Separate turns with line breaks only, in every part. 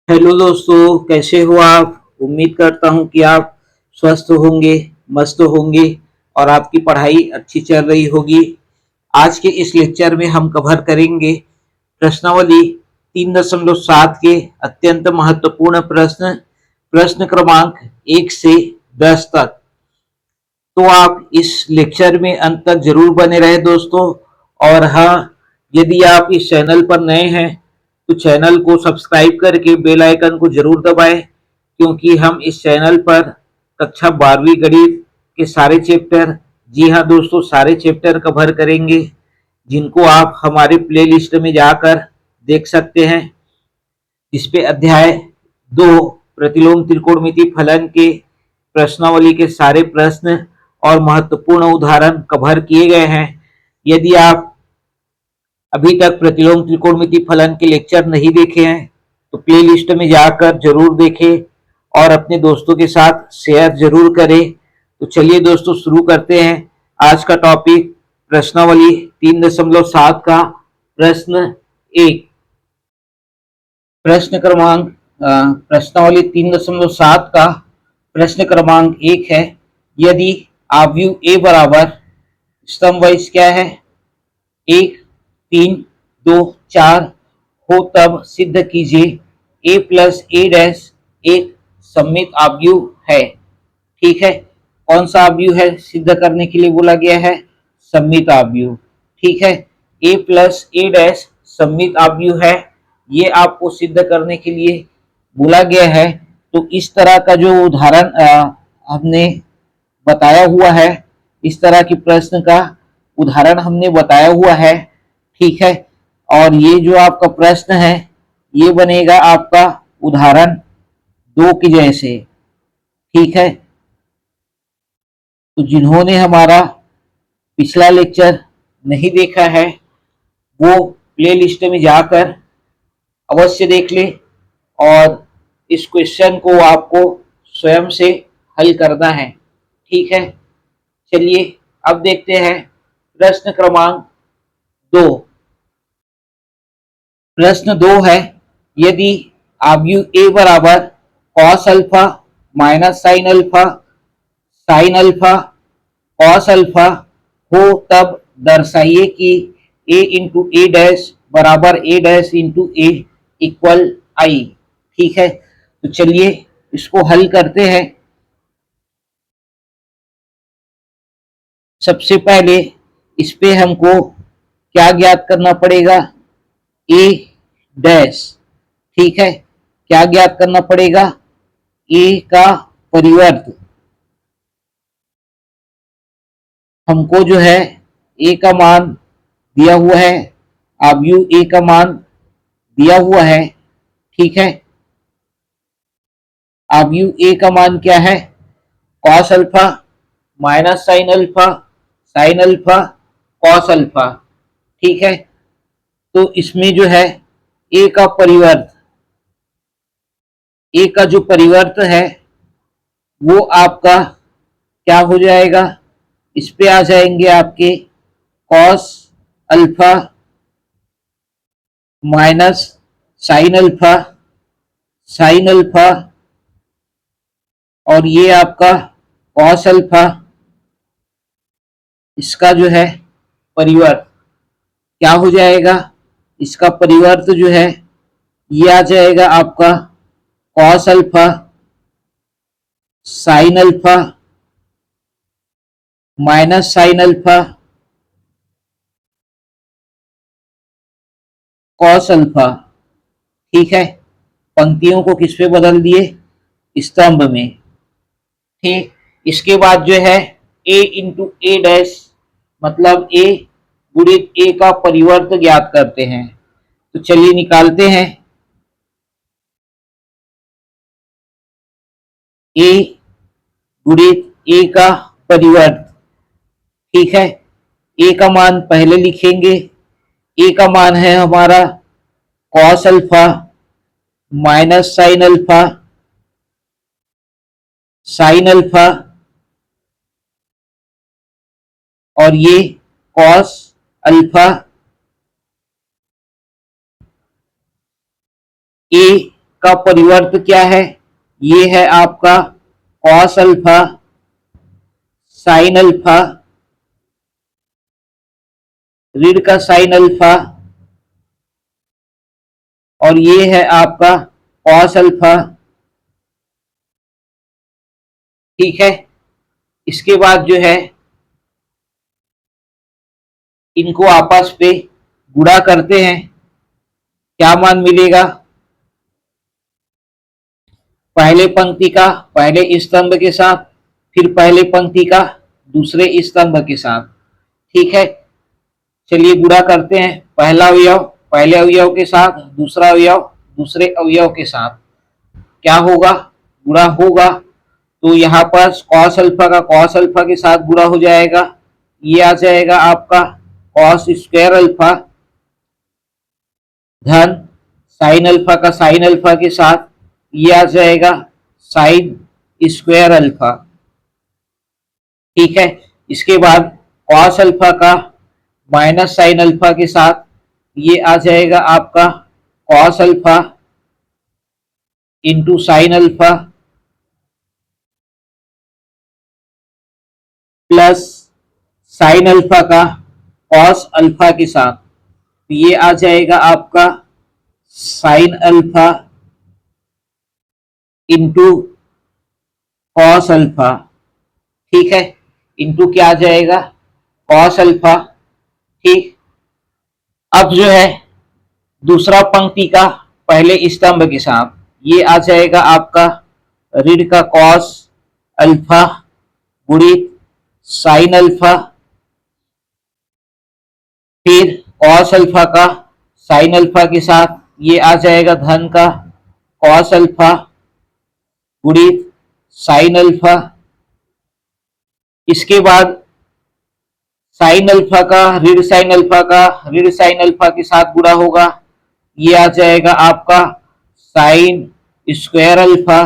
Hello दोस्तों, कैसे हो आप? उम्मीद करता हूँ कि आप स्वस्थ होंगे, मस्त होंगे और आपकी पढ़ाई अच्छी चल रही होगी। आज के इस लेक्चर में हम कवर करेंगे प्रश्नावली 3.7 के अत्यंत महत्वपूर्ण प्रश्न, प्रश्न क्रमांक 1 से 10 तक। तो आप इस लेक्चर में अंत तक जरूर बने रहे दोस्तों। और हाँ, यदि आप इस चैनल पर नए हैं तो चैनल को सब्सक्राइब करके बेल आइकन को जरूर दबाएं, क्योंकि हम इस चैनल पर कक्षा 12वीं गणित के सारे चैप्टर, जी हाँ दोस्तों, सारे चैप्टर कवर करेंगे, जिनको आप हमारे प्लेलिस्ट में जाकर देख सकते हैं। इस पे अध्याय 2 प्रतिलोम त्रिकोणमिति फलन के प्रश्नावली के सारे प्रश्न और महत्वपूर्ण उदाहरण कवर किए गए हैं। यदि आप अभी तक प्रतिलोम त्रिकोणमिति फलन के लेक्चर नहीं देखे हैं तो प्लेलिस्ट में जाकर जरूर देखें और अपने दोस्तों के साथ शेयर जरूर करें। तो चलिए दोस्तों, शुरू करते हैं आज का टॉपिक, प्रश्नावली 3.7 का प्रश्न 1। प्रश्न क्रमांक प्रश्नावली 3.7 का प्रश्न क्रमांक 1 है, यदि आव्यूह ए बराबर स्तंभ वाइज क्या है, 1, 3, 2, 4 हो तब सिद्ध कीजिए ए प्लस ए डैश एक सममित आव्यूह है। ठीक है, कौन सा आव्यूह है सिद्ध करने के लिए बोला गया है? सममित आव्यूह। ठीक है, ए प्लस ए डैश सममित आव्यूह है, ये आपको सिद्ध करने के लिए बोला गया है। तो इस तरह का जो उदाहरण हमने बताया हुआ है, इस तरह की प्रश्न का उदाहरण हमने बताया हुआ है। ठीक है, और ये जो आपका प्रश्न है ये बनेगा आपका उदाहरण 2 की जैसे। ठीक है, तो जिन्होंने हमारा पिछला लेक्चर नहीं देखा है वो प्लेलिस्ट में जाकर अवश्य देख ले और इस क्वेश्चन को आपको स्वयं से हल करना है। ठीक है, चलिए अब देखते हैं प्रश्न क्रमांक 2। प्रश्न 2 है, यदि आव्यूह ए बराबर cos alpha minus sine alpha cos alpha हो तब दर्शाइए कि ए इंटू ए डैश बराबर ए डैश इंटू ए इक्वल आई। ठीक है, तो चलिए इसको हल करते हैं। सबसे पहले इस पे हमको क्या ज्ञात करना पड़ेगा? ए डैश। ठीक है, क्या ज्ञात करना पड़ेगा? ए का परिवर्त। हमको जो है ए का मान दिया हुआ है, आव्यूह ए का मान दिया हुआ है। ठीक है, आव्यूह ए का मान क्या है? Cos alpha minus sine alpha cos alpha. ठीक है, तो इसमें जो है ए का परिवर्त, ए का जो परिवर्त है वो आपका क्या हो जाएगा? इस पे आ जाएंगे आपके cos alpha minus sine alpha और ये आपका कॉस अल्फा, इसका जो है परिवर्त क्या हो जाएगा? इसका परिवर्त जो है ये आ जाएगा आपका cos alpha sine alpha minus sine alpha cos alpha. ठीक है, पंक्तियों को किस पे बदल दिए? स्तंभ में। ठीक, इसके बाद जो है ए इंटू ए डैश मतलब ए गुणित ए का परिवर्त ज्ञात करते हैं। तो चलिए निकालते हैं। ए गुणित ए का परिवर्त। ठीक है, ए का मान पहले लिखेंगे। ए का मान है हमारा cos alpha minus sine alpha और ये कॉस अल्फा। ए का परिवर्त क्या है? ये है आपका कॉस अल्फा साइन अल्फा, ऋण का साइन अल्फा, और ये है आपका कॉस अल्फा। ठीक है, इसके बाद जो है इनको आपस पे गुणा करते हैं, क्या मान मिलेगा? पहले पंक्ति का पहले स्तंभ के साथ, फिर पहले पंक्ति का दूसरे स्तंभ के साथ। ठीक है, चलिए गुणा करते हैं। पहला अवयव पहले अवयव के साथ, दूसरा अवयव दूसरे अवयव के साथ। क्या होगा? गुणा होगा तो यहाँ पर कॉस अल्फा का कॉस अल्फा के साथ गुणा हो जाएगा, ये आ जाएगा आपका कॉस स्क्वायर अल्फा, धन साइन अल्फा का साइन अल्फा के साथ ये आ जाएगा साइन स्क्वायर अल्फा। ठीक है, इसके बाद कॉस अल्फा का माइनस साइन अल्फा के साथ ये आ जाएगा आपका cos alpha into sine alpha plus sine alpha का कॉस अल्फा के साथ, ये आ जाएगा आपका sine alpha into cos alpha. ठीक है, इंटू क्या आ जाएगा? Cos alpha. ठीक, अब जो है दूसरा पंक्ति का पहले स्तंभ के साथ ये आ जाएगा आपका ऋण का कॉस अल्फा गुणित साइन अल्फा, फिर कॉस अल्फा का साइन अल्फा के साथ ये आ जाएगा धन का कॉस अल्फा गुणित साइन अल्फा। इसके बाद साइन अल्फा का ऋण साइन अल्फा का ऋण साइन अल्फा के साथ गुणा होगा, ये आ जाएगा आपका साइन स्क्वायर अल्फा,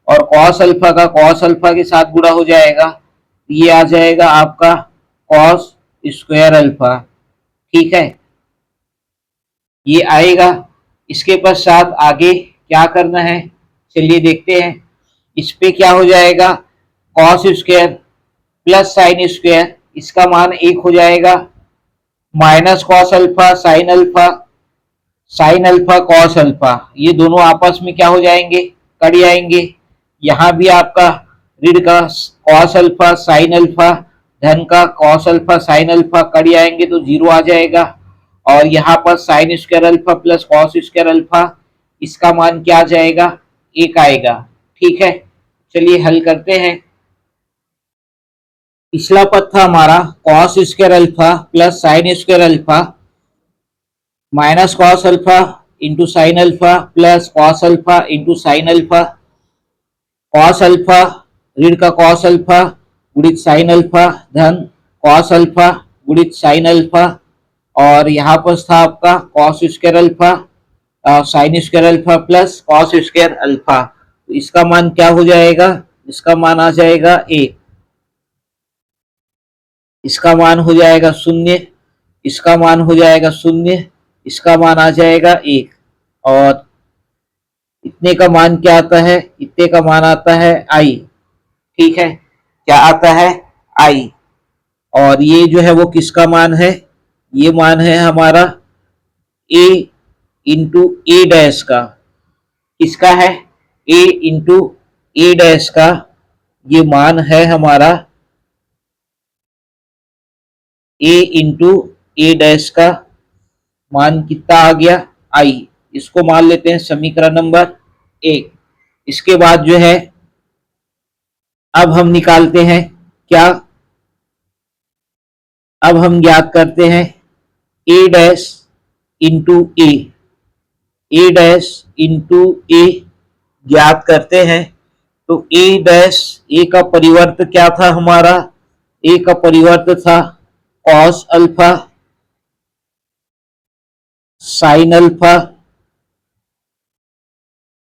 और कॉस अल्फा का कॉस अल्फा के साथ गुणा हो जाएगा, ये आ जाएगा आपका कॉस स्क्वायर अल्फा। ठीक है, ये आएगा। इसके पश्चात आगे क्या करना है, चलिए देखते हैं। इस पे क्या हो जाएगा? Cos square plus sine square, इसका मान 1 हो जाएगा, minus cos alpha sine alpha cos alpha, ये दोनों आपस में क्या हो जाएंगे? कट जाएंगे। यहाँ भी आपका ऋण का कॉस अल्फा साइन अल्फा, धन का cos alpha sine alpha cut जाएंगे तो 0 आ जाएगा, और यहाँ पर sine square alpha plus cos square alpha, इसका मान क्या आ जाएगा? 1 आएगा। ठीक है, चलिए हल करते हैं। पिछला पद था हमारा cos square alpha plus sine square alpha minus cos alpha into sine alpha plus cos alpha into sine alpha, cos alpha ऋण का कॉस अल्फा गुणित साइन अल्फा धन कॉस अल्फा गुणित साइन अल्फा, और यहाँ पर था आपका cos square alpha sine square alpha plus cos square alpha, तो इसका मान क्या हो जाएगा? इसका मान आ जाएगा 1, इसका मान हो जाएगा 0, इसका मान हो जाएगा 0, इसका मान आ जाएगा 1, और इतने का मान क्या आता है? इतने का मान आता है आई। ठीक है, क्या आता है? आई। और ये जो है वो किसका मान है? ये मान है हमारा ए इंटू ए डैश का। किसका है? ए इंटू ए डैश का ये मान है हमारा ए इंटू ए डैश का मान कितना आ गया? आई। इसको मान लेते हैं समीकरण नंबर 1। इसके बाद जो है अब हम निकालते हैं क्या? अब हम ज्ञात करते हैं ए dash into A dash into ए ज्ञात करते हैं। तो ए डैश ए का परिवर्त क्या था हमारा? ए का परिवर्त था कॉस अल्फा साइन अल्फा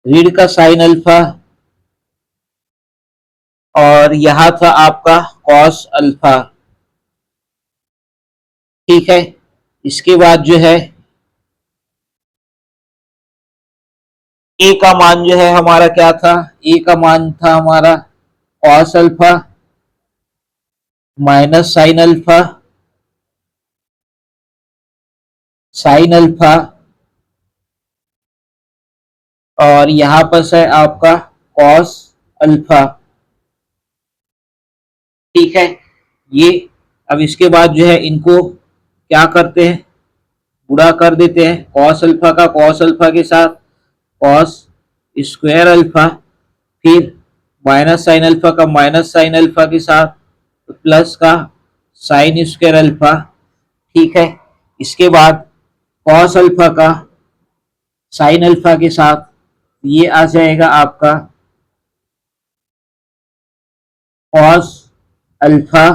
ऋण का साइन अल्फा, और यहां था आपका कॉस अल्फा। ठीक है, इसके बाद जो है ए का मान जो है हमारा क्या था, ए का मान था हमारा cos alpha minus sine alpha, और यहां पर है आपका कॉस अल्फा। ठीक है, ये अब इसके बाद जो है इनको क्या करते हैं, गुणा कर देते हैं, कॉस अल्फा का कॉस अल्फा के साथ कॉस स्क्वायर अल्फा, फिर माइनस साइन अल्फा का माइनस साइन अल्फा के साथ प्लस का साइन स्क्वायर अल्फा। ठीक है, इसके बाद कॉस अल्फा का साइन अल्फा के साथ ये आ जाएगा आपका cos alpha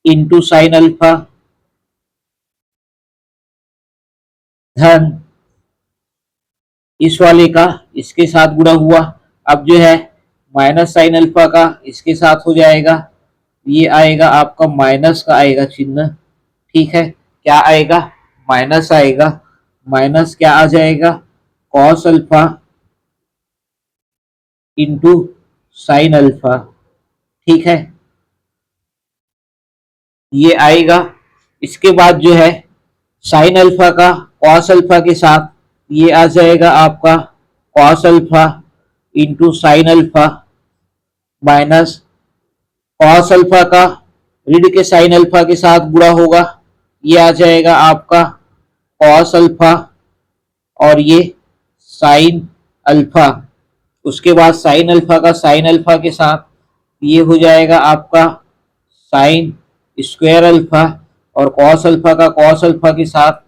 into sine alpha धन इस वाले का इसके साथ गुणा हुआ। अब जो है माइनस साइन अल्फा का इसके साथ हो जाएगा, ये आएगा आपका माइनस का आएगा चिन्ह। ठीक है, क्या आएगा, माइनस आएगा, माइनस क्या आ जाएगा, cos alpha into sine alpha. ठीक है, ये आएगा। इसके बाद जो है साइन अल्फा का कॉस अल्फा के साथ ये आ जाएगा आपका cos alpha into sine alpha minus cos alpha का ऋण के साइन अल्फा के साथ गुणा होगा, ये आ जाएगा आपका कॉस अल्फा और ये साइन अल्फा। उसके बाद साइन अल्फा का साइन अल्फा के साथ ये हो जाएगा आपका साइन स्क्वायर अल्फा, और कॉस अल्फा का कॉस अल्फा के साथ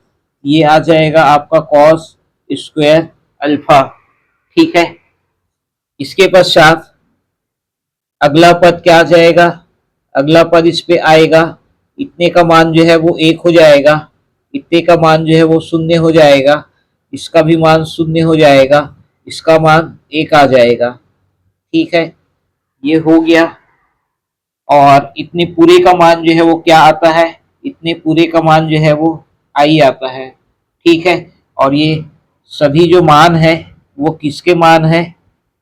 ये आ जाएगा आपका कॉस स्क्वायर अल्फा। ठीक है, इसके पश्चात अगला पद क्या आ जाएगा, अगला पद इस पे आएगा, इतने का मान जो है वो एक हो जाएगा, इतने का मान जो है वो शून्य हो जाएगा, इसका भी मान शून्य हो जाएगा, इसका मान एक आ जाएगा। ठीक है, ये हो गया। और इतने पूरे का मान जो है वो क्या आता है, इतने पूरे का मान जो है वो आई आता है। ठीक है, और ये सभी जो मान है वो किसके मान है,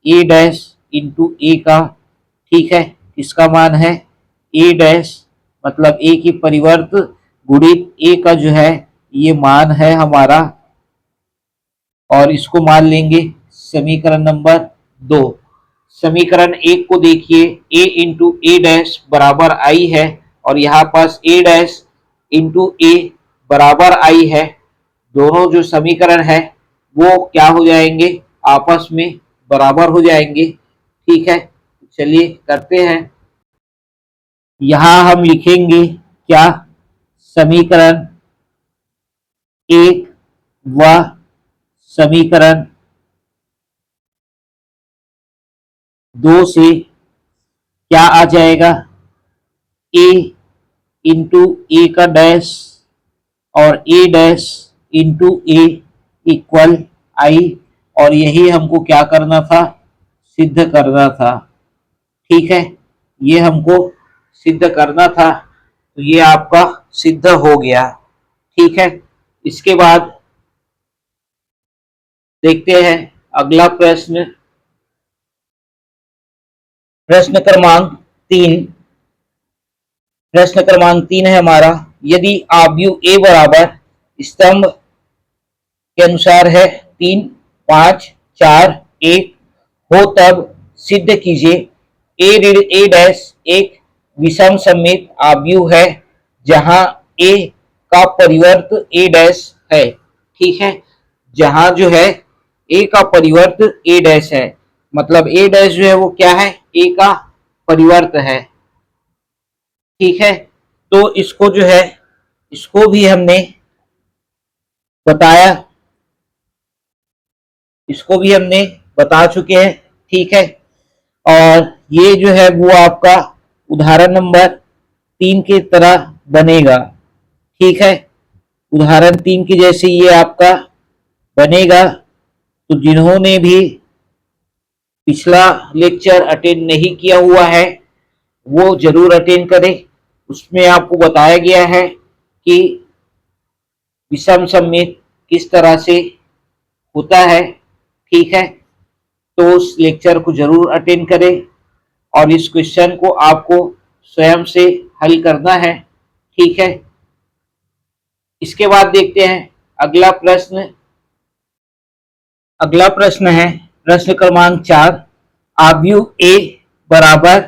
ए डैश इंटू ए का। ठीक है, किसका मान है, ए डैश मतलब ए की परिवर्त गुणित ए का जो है ये मान है हमारा, और इसको मान लेंगे समीकरण नंबर 2। समीकरण 1 को देखिए, a इंटू ए डैश बराबर आई है, और यहाँ पास a डैश इंटू ए बराबर आई है। दोनों जो समीकरण है वो क्या हो जाएंगे, आपस में बराबर हो जाएंगे। ठीक है, चलिए करते हैं। यहां हम लिखेंगे क्या, समीकरण 1 व समीकरण 2 से क्या आ जाएगा, ए इंटू ए का डैश और ए डैश इंटू ए इक्वल आई, और यही हमको क्या करना था, सिद्ध करना था। ठीक है, ये हमको सिद्ध करना था, तो ये आपका सिद्ध हो गया। ठीक है, इसके बाद देखते हैं अगला प्रश्न, प्रश्न क्रमांक 3। प्रश्न क्रमांक 3 है हमारा, यदि आव्यूह ए बराबर स्तंभ के अनुसार है 3 5 4 1 हो तब सिद्ध कीजिए ए ऋण ए डैश एक विषम सममित आव्यूह है जहां ए का परिवर्त ए डैश है। ठीक है, जहां जो है ए का परिवर्त ए डैश है, मतलब ए डैश जो है वो क्या है, ए का परिवर्त है। ठीक है, तो इसको जो है इसको भी हमने बताया, इसको भी हमने बता चुके हैं। ठीक है, और ये जो है वो आपका उदाहरण नंबर 3 की तरह बनेगा। ठीक है, उदाहरण 3 की जैसे ये आपका बनेगा, तो जिन्होंने भी पिछला लेक्चर अटेंड नहीं किया हुआ है वो जरूर अटेंड करें। उसमें आपको बताया गया है कि विषम सममित किस तरह से होता है, ठीक है, तो उस लेक्चर को जरूर अटेंड करें और इस क्वेश्चन को आपको स्वयं से हल करना है। ठीक है, इसके बाद देखते हैं अगला प्रश्न। अगला प्रश्न है प्रश्न क्रमांक 4। आव्यूह ए बराबर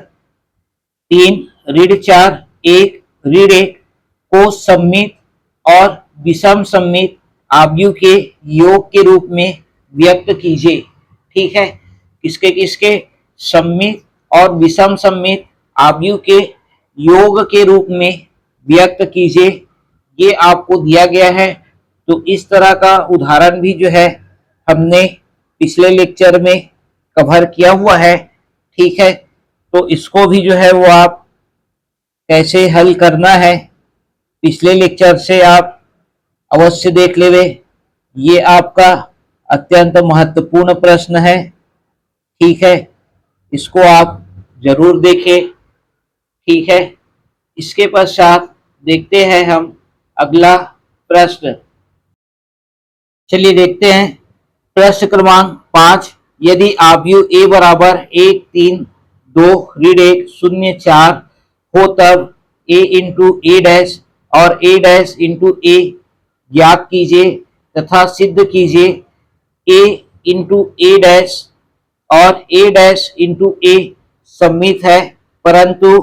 3 ऋण 4 1 ऋण 1 को सममित और विषम सममित आव्यूह के योग के रूप में व्यक्त कीजिए। ठीक है, किसके किसके सममित और विषम सममित आव्यूह के योग के रूप में व्यक्त कीजिए, ये आपको दिया गया है। तो इस तरह का उदाहरण भी जो है हमने पिछले लेक्चर में कवर किया हुआ है। ठीक है, तो इसको भी जो है वो आप कैसे हल करना है पिछले लेक्चर से आप अवश्य देख लेवे। ये आपका अत्यंत महत्वपूर्ण प्रश्न है। ठीक है, इसको आप जरूर देखें। ठीक है, इसके पश्चात देखते हैं हम अगला प्रश्न। चलिए देखते हैं प्रश्न क्रमांक 5। यदि आव्यूह ए बराबर 1 3 2 ऋण 1 0 4 हो तब a इंटू ए डैश और a डैश इंटू ए ज्ञात कीजिए तथा सिद्ध कीजिए a इंटू ए डैश और a डैश इंटू ए सममित है परंतु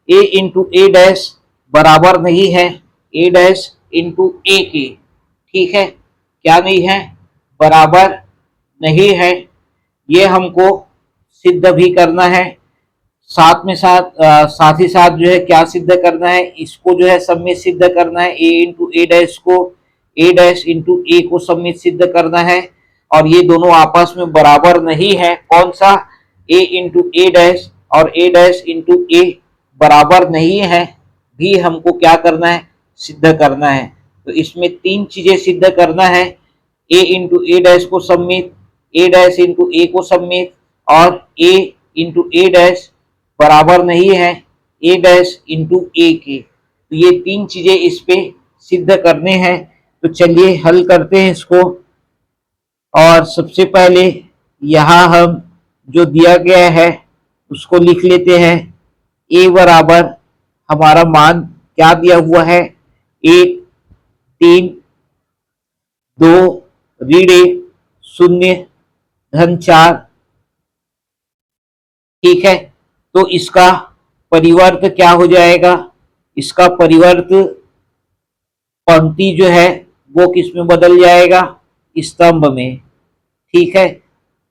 a इंटू ए डैश बराबर नहीं है a डैश इंटू ए के। ठीक है, क्या नहीं है, बराबर नहीं है। ये हमको सिद्ध भी करना है। साथ ही साथ जो है क्या सिद्ध करना है, इसको जो है सममित सिद्ध करना है। a इंटू ए डैश को a डैश इंटू ए को सममित सिद्ध करना है और ये दोनों आपस में बराबर नहीं है। कौन सा, a इंटू ए डैश और a डैश इंटू ए बराबर नहीं है भी हमको क्या करना है, सिद्ध करना है। तो इसमें 3 चीजें सिद्ध करना है। a इंटू ए डैश को सममित, a डैश इंटू ए को सममित और a इंटू ए डैश बराबर नहीं है a डैश इंटू ए के। तो ये 3 चीजें इस पे सिद्ध करने हैं। तो चलिए हल करते हैं इसको। और सबसे पहले यहाँ हम जो दिया गया है उसको लिख लेते हैं। a बराबर हमारा मान क्या दिया हुआ है, 1 3 2 ऋण 1 0 धन 4। ठीक है, तो इसका परिवर्त क्या हो जाएगा, इसका परिवर्त पंक्ति जो है वो किस में बदल जाएगा, स्तंभ में। ठीक है,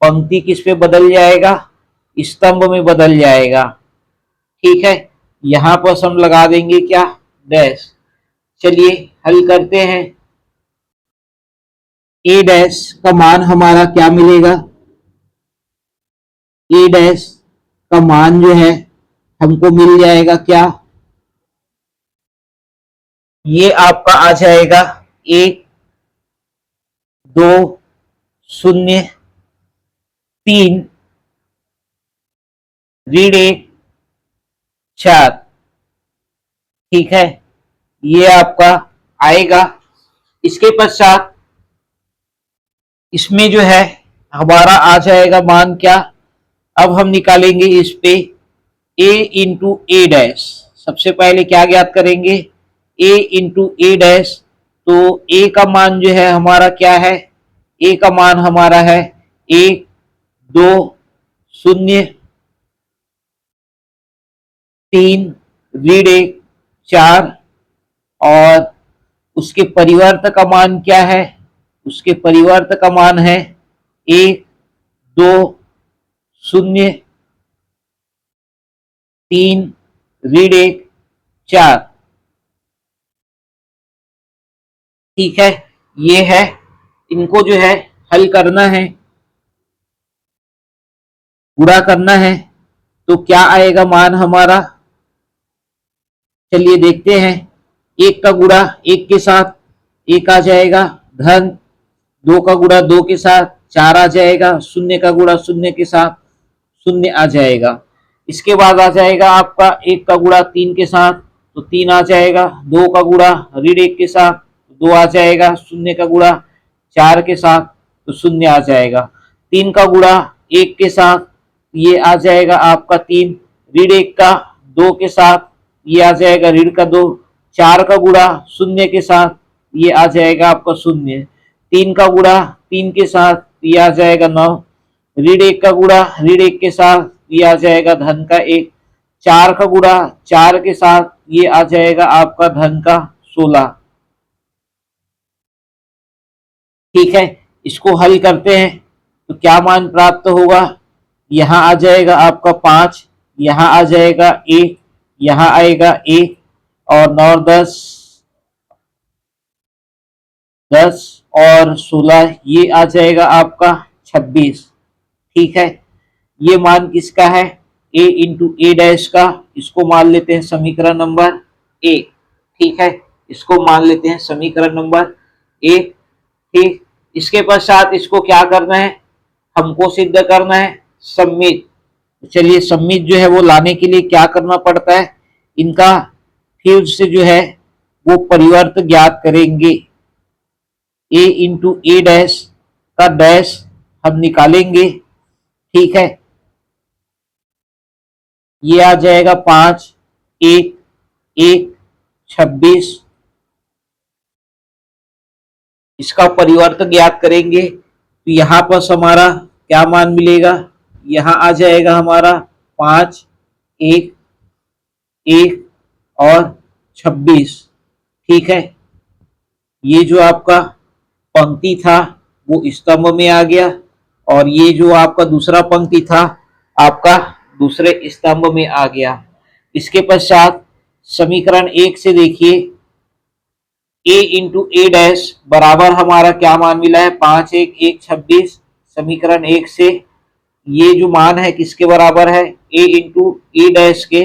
पंक्ति किस पे बदल जाएगा, स्तंभ में बदल जाएगा। ठीक है, यहां पर हम लगा देंगे क्या, डैश। चलिए हल करते हैं। ए डैश का मान हमारा क्या मिलेगा, ए डैश का मान जो है हमको मिल जाएगा क्या, ये आपका आ जाएगा 1 2 0 3 ऋण 1 4। ठीक है, ये आपका आएगा। इसके पश्चात इसमें जो है हमारा आ जाएगा मान क्या, अब हम निकालेंगे इस पे a इंटू ए डैश। सबसे पहले क्या ज्ञात करेंगे, a इंटू ए डैश। तो a का मान जो है हमारा क्या है, a का मान हमारा है 1 2 0 3 ऋण 1 4 और उसके परिवर्त का मान क्या है, उसके परिवर्त का मान है 1 2 0 3 ऋण 1 4। ठीक है, ये है, इनको जो है हल करना है, पूरा करना है। तो क्या आएगा मान हमारा, चलिए देखते हैं। 1 का गुणा 1 के साथ 1 आ जाएगा, धन 2 का गुणा 2 के साथ 4 आ जाएगा, 0 का गुणा 0 के साथ 0 आ जाएगा। इसके बाद आ जाएगा आपका 1 का गुणा 3 के साथ तो 3 आ जाएगा, 2 का गुणा ऋण 1 के साथ 2 आ जाएगा, 0 का गुणा 4 के साथ तो 0 आ जाएगा। 3 का गुणा 1 के साथ ये आ जाएगा आपका 3, ऋण 1 का 2 के साथ ये आ जाएगा ऋण का 2, 4 का गुणा 0 के साथ ये आ जाएगा आपका 0, 3 का गुणा 3 के साथ ये आ जाएगा 9, ऋण 1 का गुणा ऋण 1 के साथ ये आ जाएगा धन का 1, 4 का गुणा 4 के साथ ये आ जाएगा आपका धन का 16। ठीक है, इसको हल करते हैं तो क्या मान प्राप्त होगा, यहाँ आ जाएगा आपका 5, यहाँ आ जाएगा 1, यहाँ आएगा 1 और 9 10 10 और 16 ये आ जाएगा आपका 26। ठीक है, ये मान किसका है, a इंटू ए डैश का, इसको मान लेते हैं समीकरण नंबर 1। ठीक है, इसको मान लेते हैं समीकरण नंबर 1। ठीक, इसके पश्चात इसको क्या करना है, हमको सिद्ध करना है सम्मित। चलिए सम्मित जो है वो लाने के लिए क्या करना पड़ता है, इनका फिर से जो है वो परिवर्त ज्ञात करेंगे। a इंटू ए डैश का डैश हम निकालेंगे। ठीक है, ये आ जाएगा 5 1 1 26, इसका परिवर्त ज्ञात करेंगे तो यहाँ पर हमारा क्या मान मिलेगा, यहाँ आ जाएगा हमारा 5 1 1 और 26। ठीक है, ये जो आपका पंक्ति था वो स्तंभ में आ गया और ये जो आपका दूसरा पंक्ति था आपका दूसरे स्तंभ में आ गया। इसके पश्चात समीकरण 1 से देखिए, a इंटू ए डैश बराबर हमारा क्या मान मिला है, 5 1 1 26। समीकरण 1 से ये जो मान है किसके बराबर है, a इंटू ए डैश के,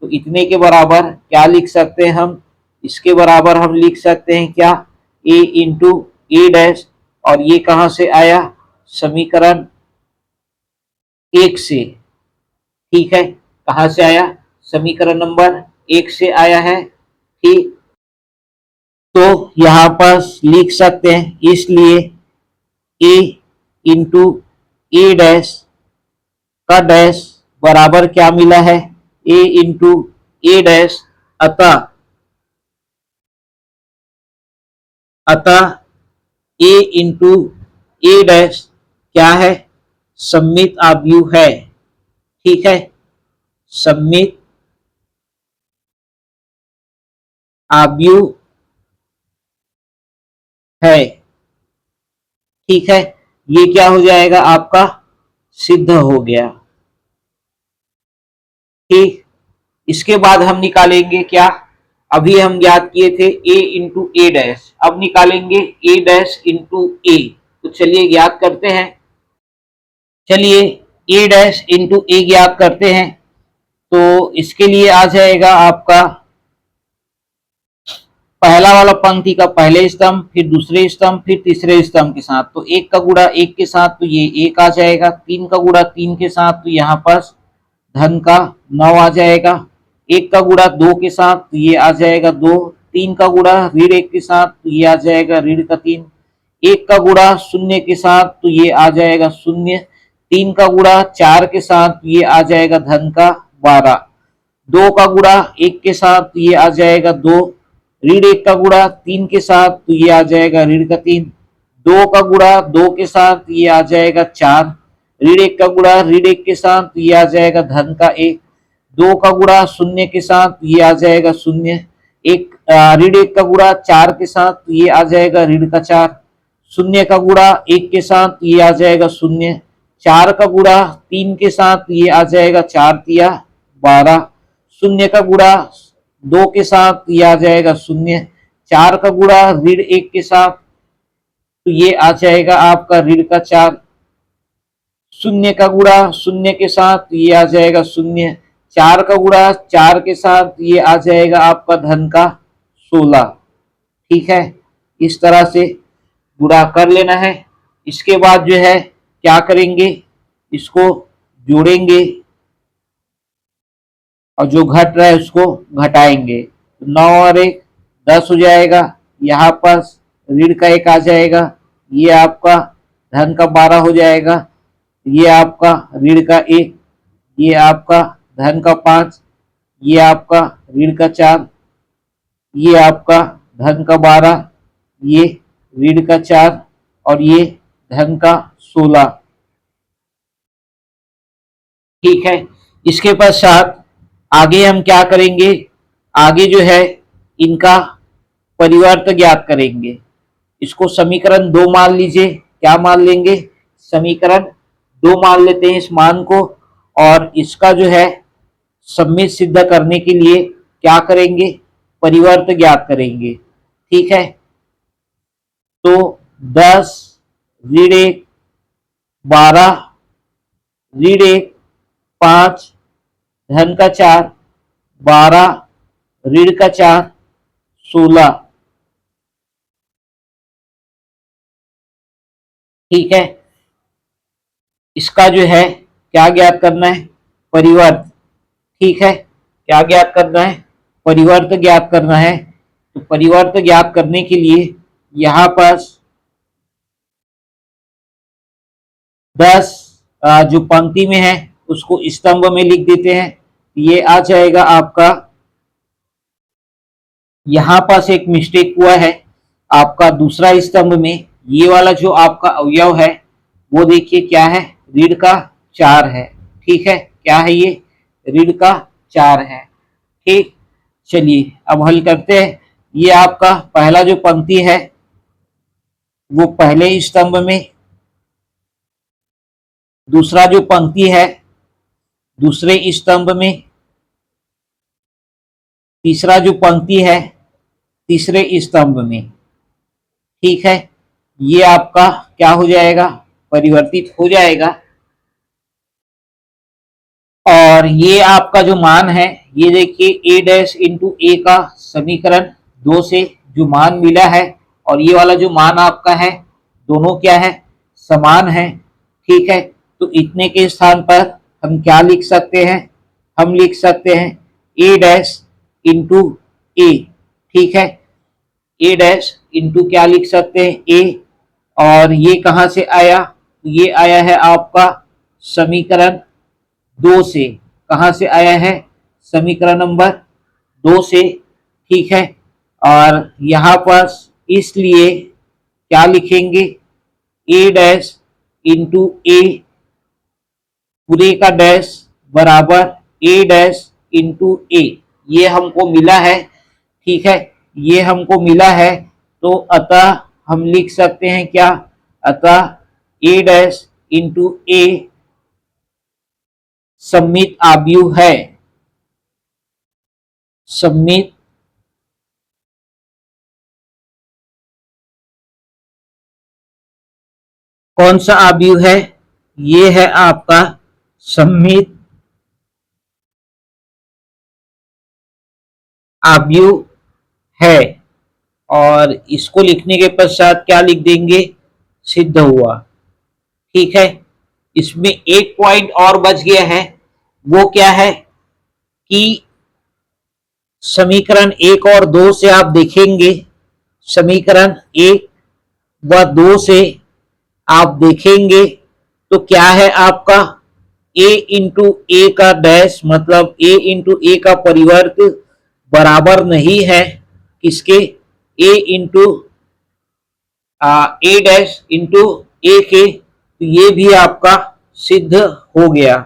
तो इतने के बराबर क्या लिख सकते हैं हम, इसके बराबर हम लिख सकते हैं क्या, a इंटू ए डैश, और ये कहां से आया, समीकरण 1 से। ठीक है, कहां से आया, समीकरण नंबर 1 से आया है। ठीक, तो यहां पर लिख सकते हैं, इसलिए a इंटू ए डैश का डैश बराबर क्या मिला है, a इंटू ए डैश, अतः a इंटू ए डैश क्या है, सम्मित आव्यूह है। ठीक है, सम्मित आव्यूह है। ठीक है, ये क्या हो जाएगा आपका, सिद्ध हो गया। ठीक, इसके बाद हम निकालेंगे क्या, अभी हम ज्ञात किए थे a इंटू ए डैश, अब निकालेंगे a डैश इंटू ए। तो चलिए ज्ञात करते हैं, चलिए a डैश इंटू ए ज्ञात करते हैं। तो इसके लिए आ जाएगा आपका पहला वाला पंक्ति का पहले स्तंभ, फिर दूसरे स्तंभ, फिर तीसरे स्तंभ के साथ, तो 1 का गुणा 1 के साथ तो ये 1 आ जाएगा, 3 का गुणा 3 के साथ तो यहाँ पर धन का 9 आ जाएगा, 1 का गुणा 2 के साथ तो ये आ जाएगा 2, 3 का गुणा ऋण 1 के साथ तो ये आ जाएगा ऋण का 3, 1 का गुणा 0 के साथ तो ये आ जाएगा 0, 3 का गुणा 4 के साथ तो ये आ जाएगा धन का 12, 2 का गुणा 1 के साथ तो ये आ जाएगा 2, ऋण 1 का गुणा 3 के साथ तो ये आ जाएगा ऋण का 3, 2 का गुणा 2 के साथ तो ये आ जाएगा 4, ऋण 1 का गुणा ऋण 1 के साथ तो ये आ जाएगा धन का 1, 2 का गुणा 0 के साथ तो ये आ जाएगा 0, ऋण 1 का गुणा 4 के साथ तो ये आ जाएगा ऋण का 4, 0 का गुणा 1 के साथ तो ये आ जाएगा 0, 4 का गुणा 3 के साथ तो ये आ जाएगा 4 तिया 12, 0 का गुणा 2 के साथ ये आ जाएगा 0, 4 का गुणा ऋण 1 के साथ तो ये आ जाएगा आपका ऋण का 4, 0 का गुणा 0 के साथ ये आ जाएगा 0, 4 का गुणा 4 के साथ ये आ जाएगा आपका धन का 16। ठीक है, इस तरह से गुणा कर लेना है। इसके बाद जो है क्या करेंगे, इसको जोड़ेंगे और जो घट रहा है उसको घटाएंगे, 9 और 1 10 हो जाएगा, यहाँ पर ऋण का 1 आ जाएगा, ये आपका धन का 12 हो जाएगा, ये आपका ऋण का 1, ये आपका धन का 5, ये आपका ऋण का 4, ये आपका धन का 12, ये ऋण का 4 और ये धन का 16। ठीक है, इसके पश्चात आगे हम क्या करेंगे, आगे जो है इनका परिवर्त ज्ञात करेंगे। इसको समीकरण 2 मान लीजिए। क्या मान लेंगे, समीकरण 2 मान लेते हैं इस मान को। और इसका जो है सम्मित सिद्ध करने के लिए क्या करेंगे, परिवर्त ज्ञात करेंगे। ठीक है, तो 10 ऋण 1 12 ऋण 1 5 धन का 4 12 ऋण का 4 16। ठीक है, इसका जो है क्या ज्ञात करना है, परिवर्त। ठीक है, क्या ज्ञात करना है, परिवर्त ज्ञात करना है। तो परिवर्त ज्ञात करने के लिए यहां पर 10 जो पंक्ति में है उसको स्तंभ में लिख देते हैं। ये आ जाएगा आपका, यहां पास एक मिस्टेक हुआ है आपका दूसरा स्तंभ में। ये वाला जो आपका अवयव है वो देखिए क्या है, ऋण का 4 है। ठीक है, क्या है ये, ऋण का 4 है। ठीक, चलिए अब हल करते हैं। ये आपका पहला जो पंक्ति है वो पहले स्तंभ में, दूसरा जो पंक्ति है दूसरे स्तंभ में, तीसरा जो पंक्ति है तीसरे स्तंभ में। ठीक है, ये आपका क्या हो जाएगा, परिवर्तित हो जाएगा। और ये आपका जो मान है, ये देखिए a डैश इंटू ए का समीकरण 2 से जो मान मिला है और ये वाला जो मान आपका है, दोनों क्या है, समान है। ठीक है, तो इतने के स्थान पर हम क्या लिख सकते हैं, हम लिख सकते हैं a डैश इंटू ए। ठीक है, a डैश इंटू क्या लिख सकते हैं, a। और ये कहां से आया, ये आया है आपका समीकरण 2 से। कहां से आया है, समीकरण नंबर 2 से। ठीक है, और यहां पर इसलिए क्या लिखेंगे, a डैश इंटू ए पूरे का डैश बराबर a डैश इंटू ए, ये हमको मिला है। ठीक है, ये हमको मिला है, तो अतः हम लिख सकते हैं क्या, अतः a डैश इंटू ए सम्मित आव्यूह है। सम्मित कौन सा आव्यूह है, ये है आपका सम्मित आव्यूह है। और इसको लिखने के पश्चात क्या लिख देंगे, सिद्ध हुआ। ठीक है, इसमें एक पॉइंट और बच गया है, वो क्या है कि समीकरण 1 और 2 से आप देखेंगे, समीकरण 1 व 2 से आप देखेंगे तो क्या है आपका, a इंटू ए का डैश मतलब a इंटू ए का परिवर्त बराबर नहीं है किसके, a into A dash into A के। तो ये भी आपका सिद्ध हो गया।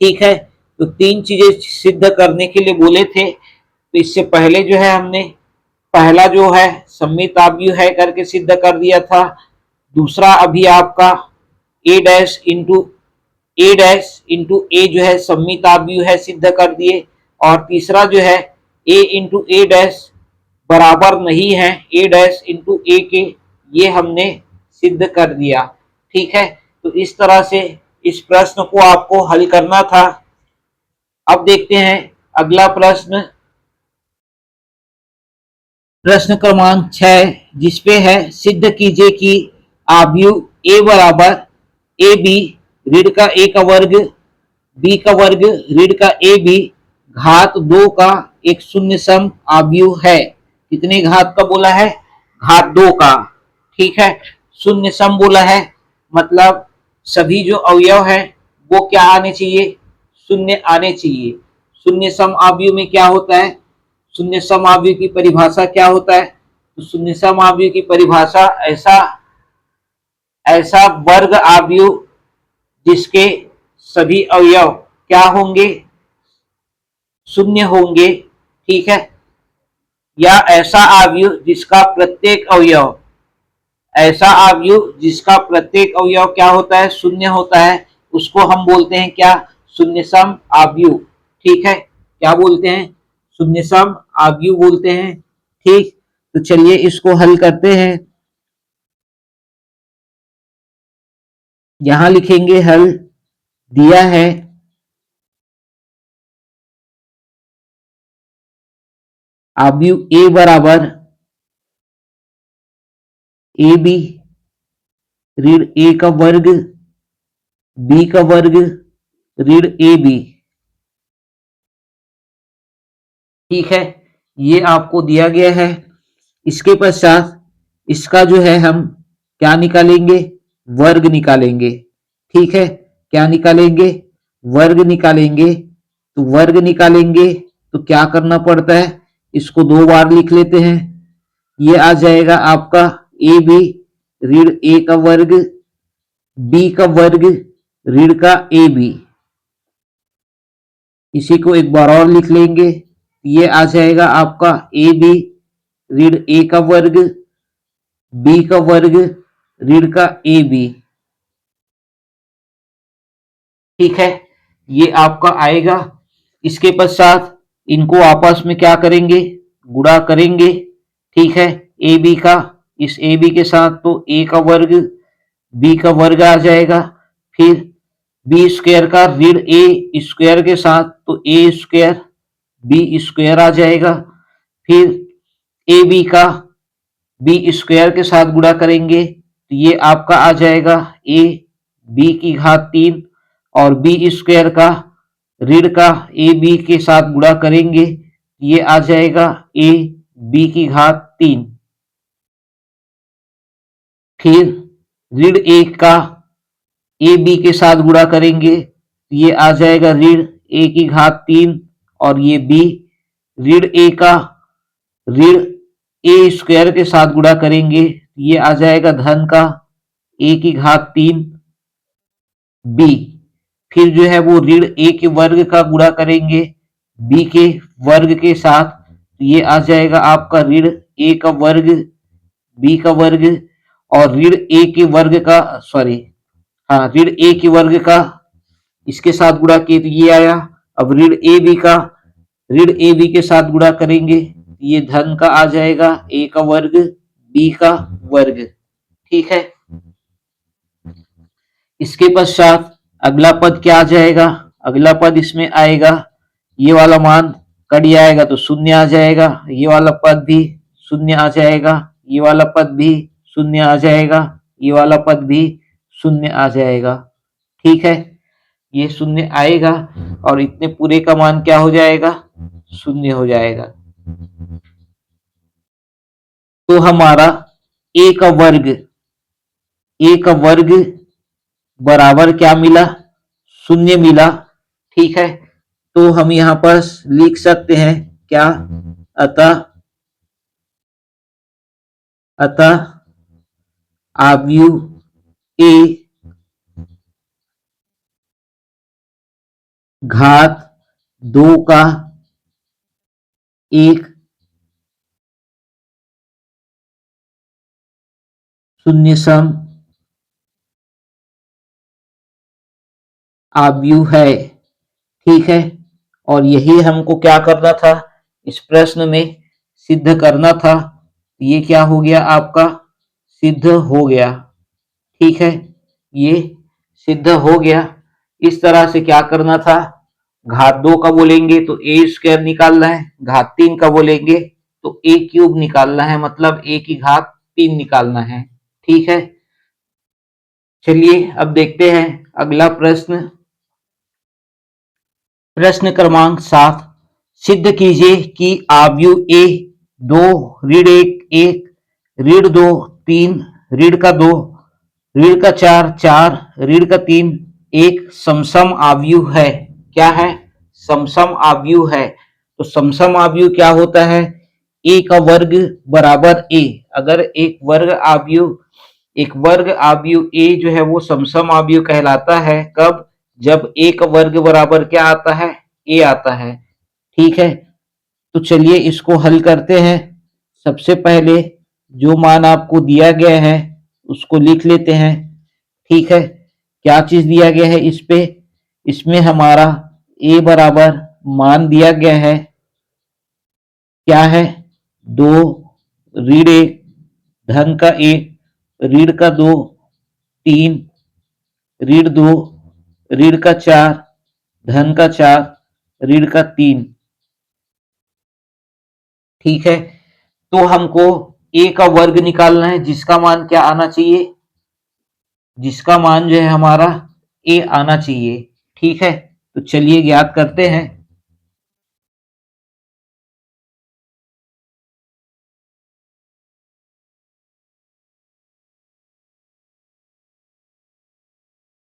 ठीक है, तो 3 चीजें सिद्ध करने के लिए बोले थे। तो इससे पहले जो है हमने पहला जो है सम्मित आव्यूह है करके सिद्ध कर दिया था। दूसरा अभी आपका a डैश इंटू ए जो है सम्मित आव्यूह है, सिद्ध कर दिए। और तीसरा जो है a इंटू ए डैश बराबर नहीं है a डैश इंटू ए के, ये हमने सिद्ध कर दिया। ठीक है, तो इस तरह से इस प्रश्न को आपको हल करना था। अब देखते हैं अगला प्रश्न, प्रश्न क्रमांक 6, जिसपे है सिद्ध कीजिए कि आव्यूह a बराबर ए बी ऋण का a का वर्ग b का वर्ग ऋण का ए बी घात 2 का एक शून्य सम आव्यूह है। कितने घात का बोला है, घात 2 का। ठीक है, शून्य सम बोला है मतलब सभी जो अवयव हैं वो क्या आने चाहिए, शून्य आने चाहिए। शून्य सम अवयव में क्या होता है, शून्य सम अवयव की परिभाषा क्या होता है, तो शून्य सम अवयव की परिभाषा ऐसा ऐसा वर्ग अवयव जिसके सभी अवयव क्या होंगे, शून्य होंगे, ठीक है, या ऐसा अवयव जिसका प्रत्येक अवयव, ऐसा अवयव जिसका प्रत्येक अवयव क्या होता है, शून्य होता है, उसको हम बोलते हैं क्या, शून्य सम अवयव। ठीक है, क्या बोलते हैं, शून्य सम अवयव बोलते हैं। ठीक, तो चलिए इसको हल करते हैं। यहां लिखेंगे हल, दिया है अवयव ए बराबर ए बी ऋण ए का वर्ग बी का वर्ग ऋण ए बी। ठीक है, ये आपको दिया गया है। इसके पश्चात इसका जो है हम क्या निकालेंगे, वर्ग निकालेंगे। ठीक है, क्या निकालेंगे, वर्ग निकालेंगे। तो वर्ग निकालेंगे तो क्या करना पड़ता है, इसको दो बार लिख लेते हैं। ये आ जाएगा आपका ए बी ऋण ए का वर्ग बी का वर्ग ऋण का ए बी। इसी को एक बार और लिख लेंगे, ये आ जाएगा आपका ए बी ऋण ए का वर्ग बी का वर्ग ऋण का ए बी। ठीक है, ये आपका आएगा। इसके पश्चात इनको आपस में क्या करेंगे, गुणा करेंगे। ठीक है, ए बी का इस ए बी के साथ तो ए का वर्ग बी का वर्ग आ जाएगा, फिर बी स्क्वायर का ऋण ए स्क्वायर के साथ तो ए स्क्वायर बी स्क्वायर आ जाएगा, फिर ए बी का बी स्क्वायर के साथ गुणा करेंगे तो ये आपका आ जाएगा ए बी की घात 3 और बी स्क्वायर का ऋण का ए बी के साथ गुणा करेंगे ये आ जाएगा ए बी की घात 3। फिर ऋण ए का ए बी के साथ गुणा करेंगे ये आ जाएगा ऋण ए की घात 3 और ये बी ऋण ए का ऋण ए स्क्वायर के साथ गुणा करेंगे ये आ जाएगा धन का ए की घात 3 बी। फिर जो है वो ऋण ए के वर्ग का गुणा करेंगे बी के वर्ग के साथ तो ये आ जाएगा आपका ऋण ए का वर्ग बी का वर्ग और ऋण ए के वर्ग का हाँ ऋण ए के वर्ग का इसके साथ गुणा किए तो ये आया। अब ऋण ए बी का ऋण ए बी के साथ गुणा करेंगे ये धन का आ जाएगा ए का वर्ग बी का वर्ग। ठीक है, इसके पश्चात अगला पद क्या आ जाएगा, अगला पद इसमें आएगा ये वाला मान कट जाएगा तो शून्य आ जाएगा, ये वाला पद भी शून्य आ जाएगा, ये वाला पद भी शून्य आ जाएगा, ये वाला पद भी शून्य आ जाएगा। ठीक है, ये शून्य आएगा और इतने पूरे का मान क्या हो जाएगा, शून्य हो जाएगा। तो हमारा ए का वर्ग बराबर क्या मिला, शून्य मिला। ठीक है, तो हम यहां पर लिख सकते हैं क्या, अतः अवयव ए घात 2 का एक शून्य सम अवयव है। ठीक है, और यही हमको क्या करना था, इस प्रश्न में सिद्ध करना था। ये क्या हो गया आपका, सिद्ध हो गया। ठीक है, ये सिद्ध हो गया। इस तरह से क्या करना था, घात 2 का बोलेंगे तो ए स्क्वायर निकालना है, घात 3 का बोलेंगे तो ए क्यूब निकालना है, मतलब ए की घात 3 निकालना है। ठीक है, चलिए अब देखते हैं अगला प्रश्न। प्रश्न क्रमांक 7, सिद्ध कीजिए कि अवयव ए 2 ऋण 1 1 ऋण 2 3 ऋण का 2 ऋण का 4 4, ऋण का 3 एक समसम आव्यूह है। क्या है? समसम आव्यूह है। तो समसम आव्यूह क्या होता है? ए का वर्ग बराबर ए। अगर एक वर्ग आव्यूह ए जो है वो समसम आव्यूह कहलाता है। कब? जब ए का वर्ग बराबर क्या आता है? ए आता है। ठीक है, तो चलिए इसको हल करते हैं। सबसे पहले जो मान आपको दिया गया है उसको लिख लेते हैं। ठीक है, क्या चीज दिया गया है इस पे? इसमें हमारा ए बराबर मान दिया गया है। क्या है? 2 ऋण 1 धन का 1 ऋण का 2 3 ऋण 2 ऋण का 4 धन का 4 ऋण का 3। ठीक है, तो हमको ए का वर्ग निकालना है जिसका मान क्या आना चाहिए? जिसका मान जो है हमारा ए आना चाहिए। ठीक है, तो चलिए ज्ञात करते हैं।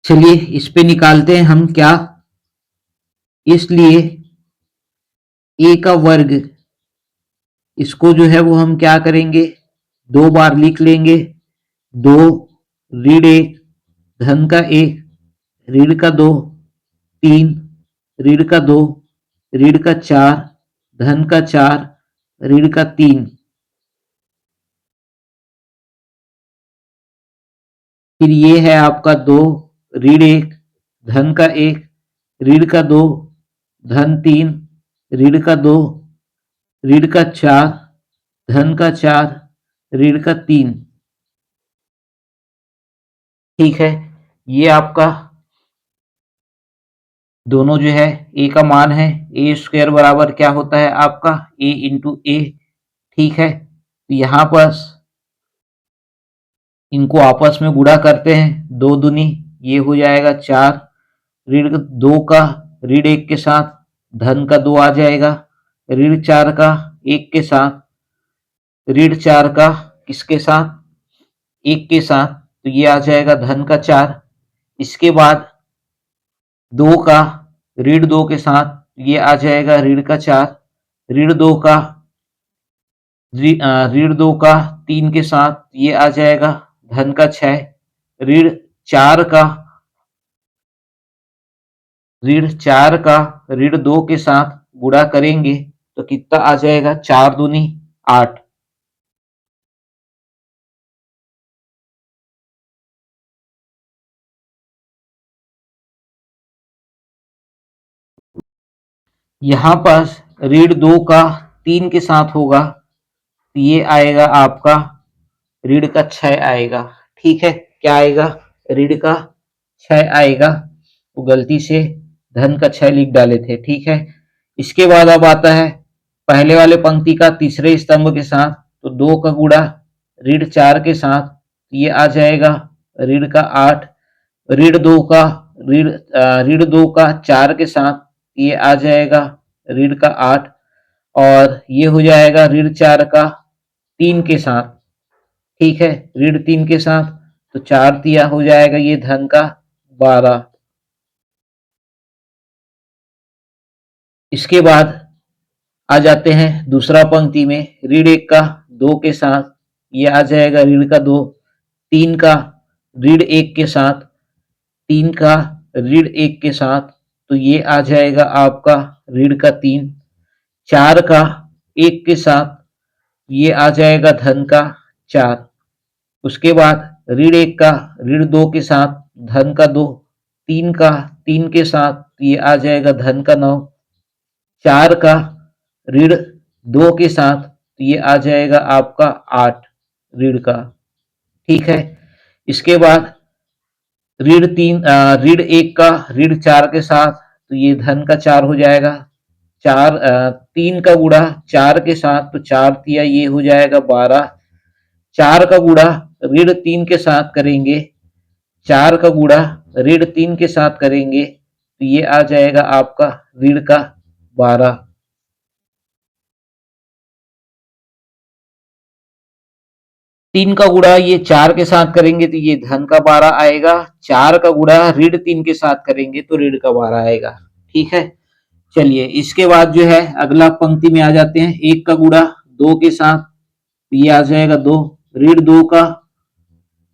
चलिए इस पे निकालते हैं हम क्या। इसलिए ए का वर्ग, इसको जो है वो हम क्या करेंगे? 2 बार लिख लेंगे। 2 ऋण 1 धन का 1 ऋण का 2 3 ऋण का 2 ऋण का 4 धन का 4 ऋण का 3। फिर ये है आपका 2 ऋण 1 धन का 1 ऋण का 2 धन 3 ऋण का 2 ऋण का 4 धन का 4 ऋण का 3। ठीक है, ये आपका दोनों जो है ए का मान है। ए स्क्वायर बराबर क्या होता है आपका? ए इंटू ए। ठीक है, तो यहां पर इनको आपस में गुणा करते हैं। 2 दूनी ये हो जाएगा 4 ऋण 2 का ऋण 1 के साथ धन का 2 आ जाएगा। ऋण 4 का 1 के साथ ऋण 4 का किसके साथ? 1 के साथ, तो ये आ जाएगा धन का 4। इसके बाद 2 का ऋण 2 के साथ ये आ जाएगा ऋण का 4। ऋण 2 का ऋण 2 का 3 के साथ ये आ जाएगा धन का 6। ऋण 4 का ऋण 2 के साथ गुणा करेंगे तो कितना आ जाएगा? 4 दूनी 8। यहां पर ऋण 2 का 3 के साथ होगा तो ये आएगा आपका ऋण का 6 आएगा। ठीक है, क्या आएगा? ऋण का 6 आएगा। तो गलती से धन का 6 लिख डाले थे। ठीक है, इसके बाद अब आता है पहले वाले पंक्ति का तीसरे स्तंभ के साथ। तो 2 का गुणा ऋण 4 के साथ ये आ जाएगा ऋण का 8। ऋण 2 का ऋण 2 का 4 के साथ ये आ जाएगा ऋण का 8। और ये हो जाएगा ऋण 4 का 3 के साथ। ठीक है, ऋण 3 के साथ, तो 4 तिया हो जाएगा ये धन का 12। इसके बाद आ जाते हैं दूसरा पंक्ति में। ऋण 1 का 2 के साथ ये आ जाएगा ऋण का 2। 3 का ऋण 1 के साथ 3 का ऋण 1 के साथ, तो ये आ जाएगा आपका ऋण का 3। 4 का 1 के साथ ये आ जाएगा धन का 4। उसके बाद ऋण 1 का ऋण 2 के साथ धन का 2। 3 का 3 के साथ ये आ जाएगा धन का 9। 4 का ऋण 2 के साथ तो ये आ जाएगा आपका 8 ऋण का। ठीक है, इसके बाद ऋण 1 का ऋण 4 के साथ तो ये धन का 4 हो जाएगा। 3 का गुणा 4 के साथ, तो 4 तिया ये हो जाएगा 12। 4 का गुणा ऋण 3 के साथ करेंगे। 4 का गुणा ऋण 3 के साथ करेंगे तो ये आ जाएगा आपका ऋण का 12। 3 का गुणा ये 4 के साथ करेंगे तो ये धन का 12 आएगा। 4 का गुणा ऋण 3 के साथ करेंगे तो ऋण का 12 आएगा। ठीक है, चलिए इसके बाद जो है अगला पंक्ति में आ जाते हैं। 1 का गुणा 2 के साथ ये आ जाएगा 2। ऋण 2 का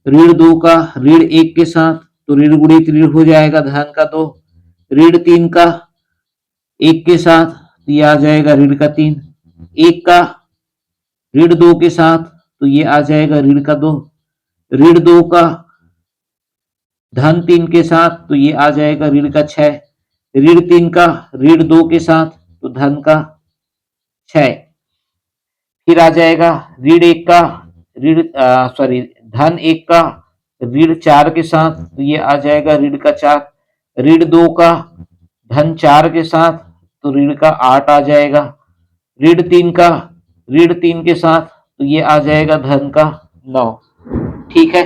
ऋण 1 के साथ तो ऋण गुणित ऋण हो जाएगा धन का 2। ऋण 3 का 1 के साथ तो ये आ जाएगा ऋण का 3। 1 का ऋण 2 के साथ तो ये आ जाएगा ऋण का 2। ऋण 2 का धन 3 के साथ तो ये आ जाएगा ऋण का 6। ऋण 3 का ऋण 2 के साथ तो धन का 6। फिर आ जाएगा ऋण 1 का धन 1 का ऋण 4 के साथ तो ये आ जाएगा ऋण का 4। ऋण 2 का धन 4 के साथ तो ऋण का 8 आ जाएगा। ऋण 3 का ऋण 3 के साथ तो ये आ जाएगा धन का 9। ठीक है,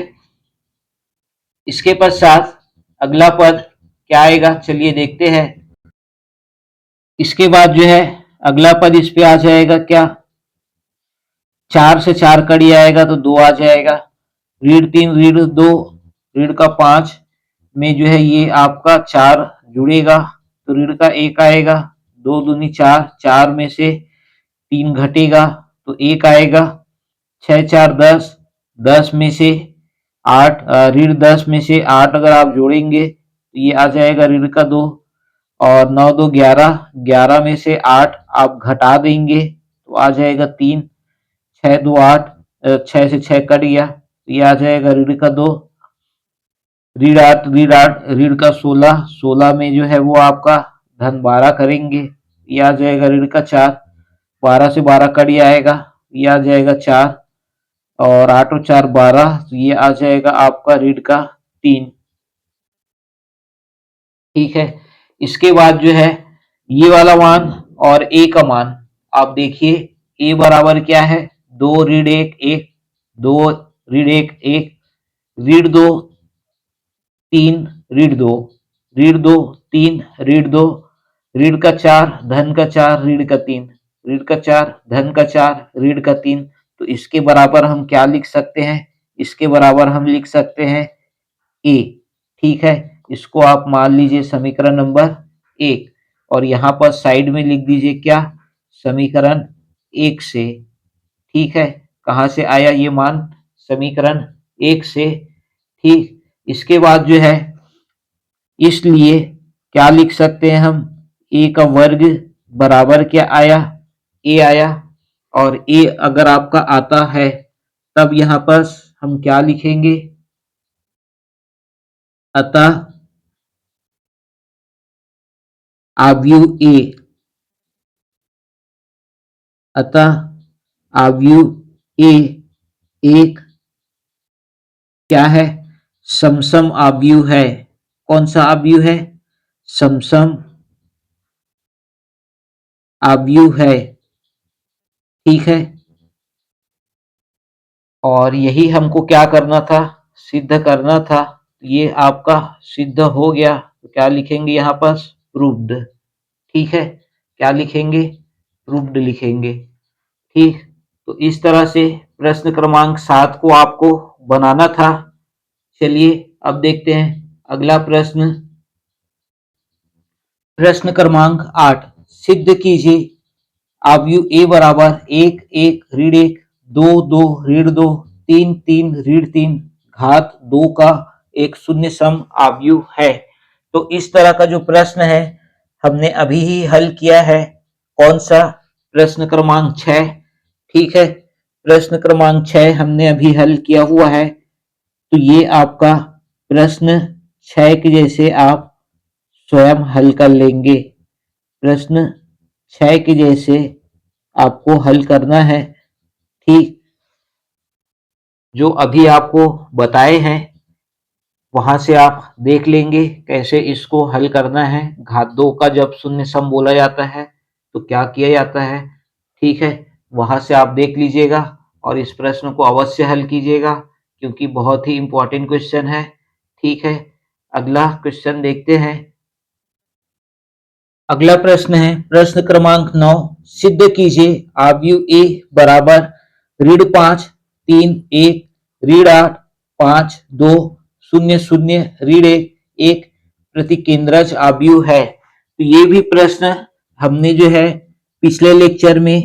इसके पश्चात अगला पद क्या आएगा, चलिए देखते हैं। इसके बाद जो है अगला पद इस पे आ जाएगा क्या, 4 से 4 कड़ी आएगा तो 2 आ जाएगा। ऋण 3 ऋण 2 ऋण का 5 में जो है ये आपका 4 जुड़ेगा तो ऋण का 1 आएगा। 2 दूनी 4, 4 में से 3 घटेगा तो 1 आएगा। 6 4 10, 10 में से 8 ऋण 10 में से 8 अगर आप जोड़ेंगे तो ये आ जाएगा ऋण का 2। और 9 2 11, 11 में से 8 आप घटा देंगे तो आ जाएगा 3। 6 2 8, 6 से 6 कट गया तो ये आ जाएगा ऋण का 2। ऋण 8 ऋण का 16, 16 में जो है वो आपका धन 12 करेंगे, ये आ जाएगा ऋण का 4। 12 से 12 कट आएगा, ये आ जाएगा 4। और 8 और 4 12 तो ये आ जाएगा आपका ऋण का 3। ठीक है, इसके बाद जो है ये वाला मान और ए का मान आप देखिए। ए बराबर क्या है, 2 ऋण 1 1, 2 ऋण 1 1, ऋण 2 3 ऋण 2, ऋण 2 3 ऋण 2, ऋण का 4 धन का 4 ऋण का 3, ऋण का 4 धन का 4 ऋण का 3। तो इसके बराबर हम क्या लिख सकते हैं, इसके बराबर हम लिख सकते हैं ए। ठीक है, इसको आप मान लीजिए समीकरण नंबर 1 और यहाँ पर साइड में लिख दीजिए क्या, समीकरण 1 से। ठीक है, कहाँ से आया ये मान, समीकरण 1 से। ठीक, इसके बाद जो है इसलिए क्या लिख सकते हैं हम, ए का वर्ग बराबर क्या आया, ए आया। और ए अगर आपका आता है तब यहाँ पर हम क्या लिखेंगे, अतः आव्यूह ए, अतः आव्यूह ए एक क्या है, समसम आव्यूह है। कौन सा आव्यूह है, समसम आव्यूह है। ठीक है, और यही हमको क्या करना था, सिद्ध करना था। ये आपका सिद्ध हो गया तो क्या लिखेंगे यहाँ पर, प्रूव्ड। ठीक है, क्या लिखेंगे, प्रूव्ड लिखेंगे। ठीक, तो इस तरह से प्रश्न क्रमांक 7 को आपको बनाना था। चलिए अब देखते हैं अगला प्रश्न, प्रश्न क्रमांक 8, सिद्ध कीजिए आव्यूह ए बराबर 1 1 ऋण 1, 2 2 ऋण 2, 3 3 ऋण 3 घात 2 का एक शून्य सम आव्यूह है। तो इस तरह का जो प्रश्न है हमने अभी ही हल किया है। कौन सा, प्रश्न क्रमांक 6। ठीक है, प्रश्न क्रमांक 6 हमने अभी हल किया हुआ है। तो ये आपका प्रश्न 6 के जैसे आप स्वयं हल कर लेंगे। प्रश्न 6 के जैसे आपको हल करना है। ठीक, जो अभी आपको बताए हैं वहां से आप देख लेंगे कैसे इसको हल करना है। घात 2 का जब शून्य सम बोला जाता है तो क्या किया जाता है। ठीक है, वहां से आप देख लीजिएगा और इस प्रश्न को अवश्य हल कीजिएगा क्योंकि बहुत ही इंपॉर्टेंट क्वेश्चन है। ठीक है, अगला क्वेश्चन देखते हैं। अगला प्रश्न है प्रश्न क्रमांक 9, सिद्ध कीजिए आव्यूह ए बराबर ऋण 5 3 1 रीढ़ 8 5 2 0 0 रीढ़ 1 1 प्रतिकेंद्रज आव्यूह है। तो ये भी प्रश्न हमने जो है पिछले लेक्चर में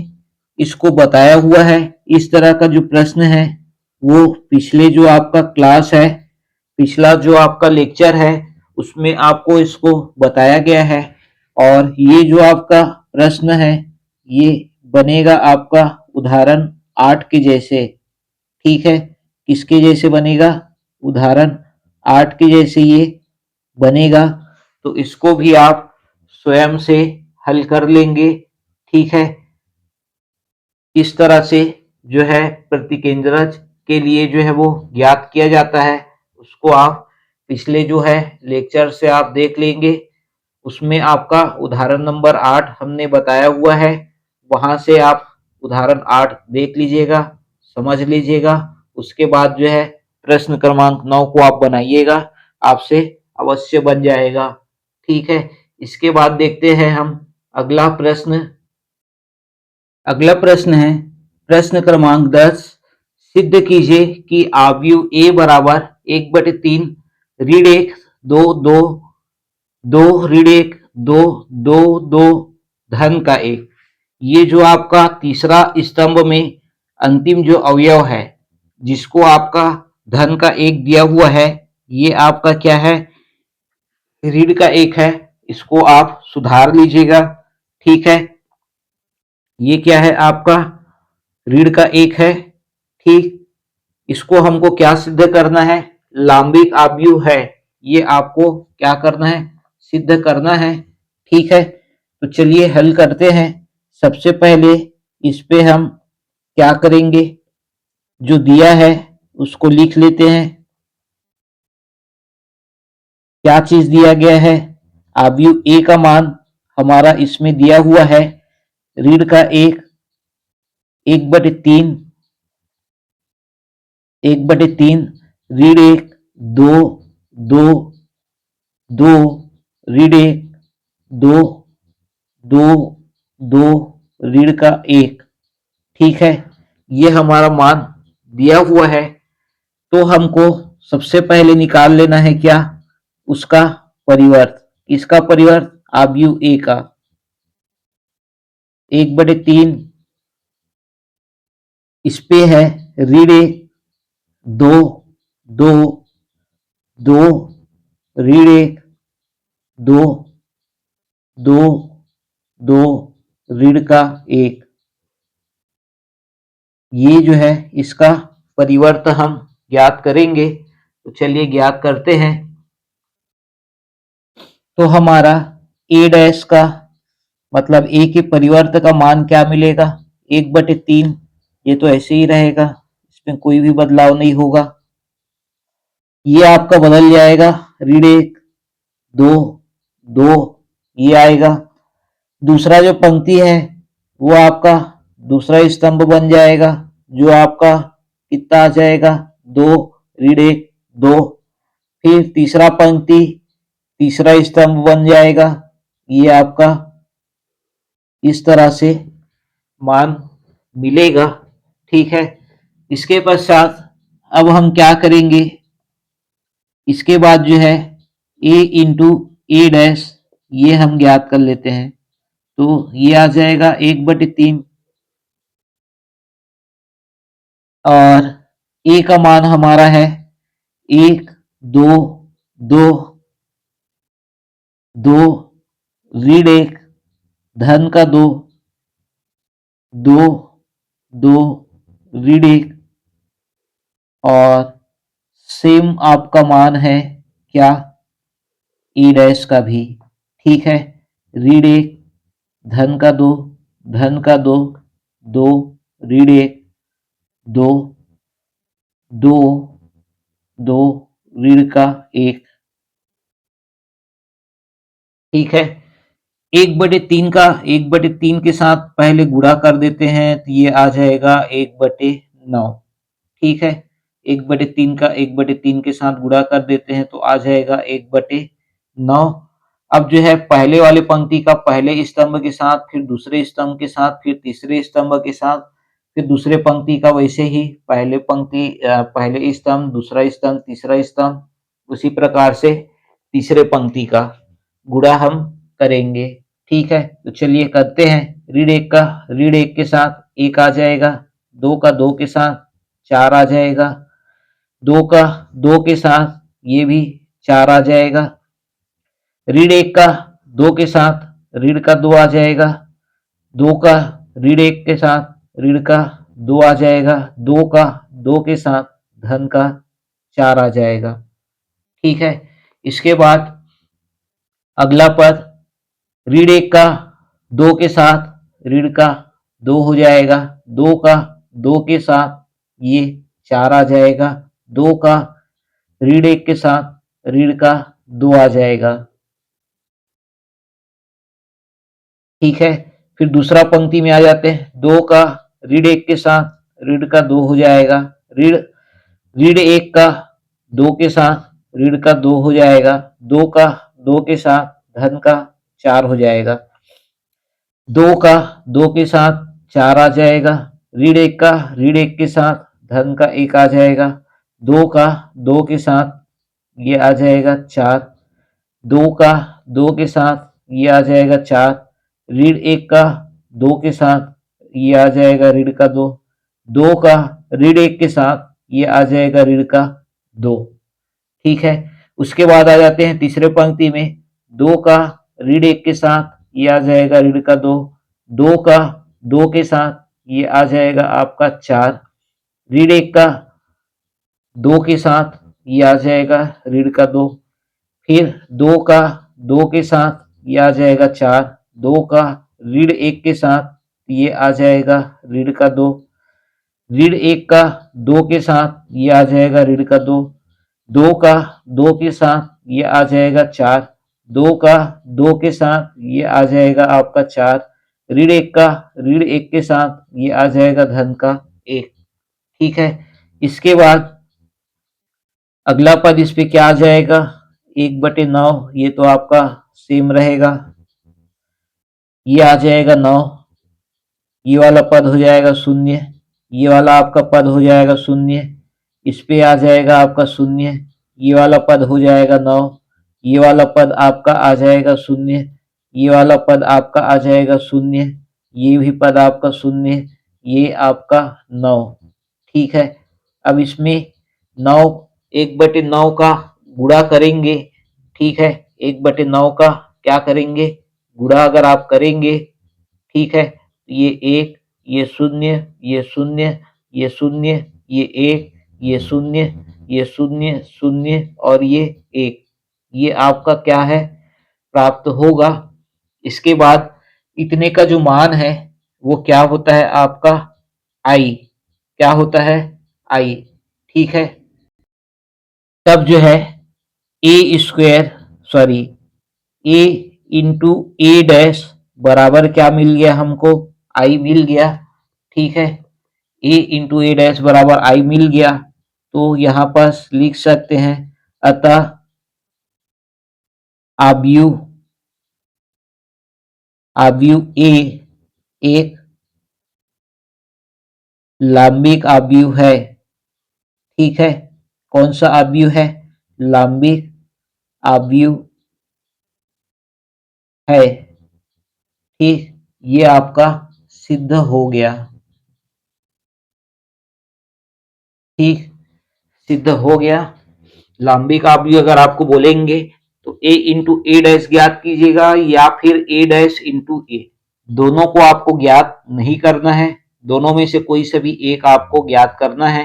इसको बताया हुआ है। इस तरह का जो प्रश्न है वो पिछले जो आपका क्लास है, पिछला जो आपका लेक्चर है उसमें आपको इसको बताया गया है। और ये जो आपका प्रश्न है ये बनेगा आपका उदाहरण 8 के जैसे। ठीक है, किसके जैसे बनेगा? उदाहरण 8 के जैसे ये बनेगा। तो इसको भी आप स्वयं से हल कर लेंगे। ठीक है, इस तरह से जो है प्रतिकेंद्रज के लिए जो है वो ज्ञात किया जाता है, उसको आप पिछले जो है लेक्चर से आप देख लेंगे। उसमें आपका उदाहरण नंबर 8 हमने बताया हुआ है, वहां से आप उदाहरण 8 देख लीजिएगा, समझ लीजिएगा। उसके बाद जो है प्रश्न क्रमांक 9 को आप बनाइएगा, आपसे अवश्य बन जाएगा। ठीक है, इसके बाद देखते हैं हम अगला प्रश्न। अगला प्रश्न है प्रश्न क्रमांक 10। सिद्ध कीजिए कि आव्यूह ए बराबर 1/3 ऋण 1 2 2 2 ऋण 1 2 2 2 धन का 1। ये जो आपका तीसरा स्तंभ में अंतिम जो अवयव है जिसको आपका धन का 1 दिया हुआ है, ये आपका क्या है? ऋण का 1 है। इसको आप सुधार लीजिएगा। ठीक है, ये क्या है? आपका ऋण का 1 है। ठीक, इसको हमको क्या सिद्ध करना है? लांबिक आव्यूह है, ये आपको क्या करना है? सिद्ध करना है। ठीक है, तो चलिए हल करते हैं। सबसे पहले इस पे हम क्या करेंगे, जो दिया है उसको लिख लेते हैं। क्या चीज दिया गया है? आव्यूह ए का मान हमारा इसमें दिया हुआ है ऋण का 1 1/3 1/3 ऋण 1 2 2 2 ऋण 1 2 2 2 ऋण का 1। ठीक है, ये हमारा मान दिया हुआ है। तो हमको सबसे पहले निकाल लेना है क्या? उसका परिवर्त। इसका परिवर्त आव्यूह ए का 1/3 इस पे है ऋण 1 2 2 2 ऋण 1 2 2 2 ऋण का 1। ये जो है इसका परिवर्त हम ज्ञात करेंगे। तो चलिए ज्ञात करते हैं। तो हमारा ए डैश का मतलब ए के परिवर्त का मान क्या मिलेगा? 1/3। ये तो ऐसे ही रहेगा, इसमें कोई भी बदलाव नहीं होगा। ये आपका बदल जाएगा ऋण 1 2 2 ये आएगा। दूसरा जो पंक्ति है वो आपका दूसरा स्तंभ बन जाएगा, जो आपका कितना आ जाएगा? 2 ऋण 1 2। फिर तीसरा पंक्ति तीसरा स्तंभ बन जाएगा, ये आपका इस तरह से मान मिलेगा। ठीक है, इसके पश्चात अब हम क्या करेंगे? इसके बाद जो है a इंटू ए डैश ये हम ज्ञात कर लेते हैं। तो ये आ जाएगा 1/3 और a का मान हमारा है 1 2 2 2 ऋण 1 धन का 2 2 2 ऋण 1 और सेम आपका मान है क्या? ए डैश का भी। ठीक है, ऋण 1 धन का 2 धन का 2 2 ऋण 1 2 2 2 ऋण का 1। ठीक है, 1/3 का 1/3 के साथ पहले गुणा कर देते हैं तो ये आ जाएगा 1/9। ठीक है, 1/3 का 1/3 के साथ गुणा कर देते हैं तो आ जाएगा 1/9। अब जो है पहले वाले पंक्ति का पहले स्तंभ के साथ, फिर दूसरे स्तंभ के साथ, फिर तीसरे स्तंभ के साथ, फिर दूसरे पंक्ति का वैसे ही पहले पंक्ति पहले स्तंभ, दूसरा स्तंभ, तीसरा स्तंभ, उसी प्रकार से तीसरे पंक्ति का गुणा हम करेंगे। ठीक है, तो चलिए करते हैं। ऋण एक का ऋण एक के साथ एक आ जाएगा, दो का दो के साथ चार आ जाएगा, दो का दो के साथ ये भी चार आ जाएगा, ऋण एक का दो के साथ ऋण का दो आ जाएगा, दो का ऋण एक के साथ ऋण का दो आ जाएगा, दो का दो के साथ धन का चार आ जाएगा। ठीक है, इसके बाद अगला पद ऋण एक का दो के साथ ऋण का दो हो जाएगा, दो का दो के साथ ये चार आ जाएगा, दो का ऋण एक के साथ ऋण का दो आ जाएगा। ठीक है, फिर दूसरा पंक्ति में आ जाते हैं। दो का ऋण एक के साथ ऋण का दो हो जाएगा, ऋण ऋण एक का दो के साथ ऋण का दो हो जाएगा, दो का दो के साथ धन का चार हो जाएगा, दो का दो के साथ चार आ जाएगा, ऋण एक का ऋण एक के साथ धन का एक आ जाएगा, दो का दो के साथ ये आ जाएगा चार, दो का दो के साथ ये आ जाएगा चार, ऋण एक का दो के साथ ये आ जाएगा ऋण का दो, दो का ऋण एक के साथ ये आ जाएगा ऋण का दो। ठीक है, उसके बाद आ जाते हैं तीसरे पंक्ति में। दो का ऋण एक के साथ ये आ जाएगा ऋण का दो, दो का दो के साथ ये आ जाएगा आपका चार, ऋण एक का दो के साथ ये आ जाएगा ऋण का दो, फिर दो का दो के साथ ये आ जाएगा चार, दो का ऋण एक के साथ ये आ जाएगा ऋण का दो, ऋण एक का दो के साथ ये आ जाएगा ऋण का दो, दो का दो के साथ ये आ जाएगा चार, दो का दो के साथ ये आ जाएगा आपका चार, ऋण एक का ऋण एक के साथ ये आ जाएगा धन का एक। ठीक है, इसके बाद अगला पद इस पे क्या आ जाएगा, 1/9, ये तो आपका सेम रहेगा, ये आ जाएगा 9, ये वाला पद हो जाएगा शून्य, ये वाला आपका पद हो जाएगा शून्य, इस पे आ जाएगा आपका शून्य, ये वाला पद हो जाएगा 9, ये वाला पद आपका आ जाएगा शून्य, ये वाला पद आपका आ जाएगा शून्य, ये भी पद आपका शून्य, ये आपका 9। ठीक है, अब इसमें 9 1/9 का गुणा करेंगे। ठीक है, 1/9 का क्या करेंगे, गुणा अगर आप करेंगे। ठीक है, ये एक, ये शून्य, ये शून्य, ये शून्य, ये एक, ये शून्य, ये शून्य, शून्य और ये एक, ये आपका क्या है प्राप्त होगा। इसके बाद इतने का जो मान है वो क्या होता है आपका आई, क्या होता है आई। ठीक है, तब जो है ए square sorry A into A dash बराबर क्या मिल गया हमको, आई मिल गया। ठीक है, ए इंटू ए डैश बराबर आई मिल गया, तो यहां पर लिख सकते हैं अतः आव्यूह आव्यूह ए एक लांबिक आव्यूह है। ठीक है, कौन सा आव्यूह है, लांबिक आव्यूह है। ठीक, ये आपका सिद्ध हो गया। ठीक, सिद्ध हो गया। लांबिक आव्यूह अगर आपको बोलेंगे तो ए इंटू ए डैश ज्ञात कीजिएगा या फिर ए डैश इंटू ए, दोनों को आपको ज्ञात नहीं करना है, दोनों में से कोई से भी एक आपको ज्ञात करना है,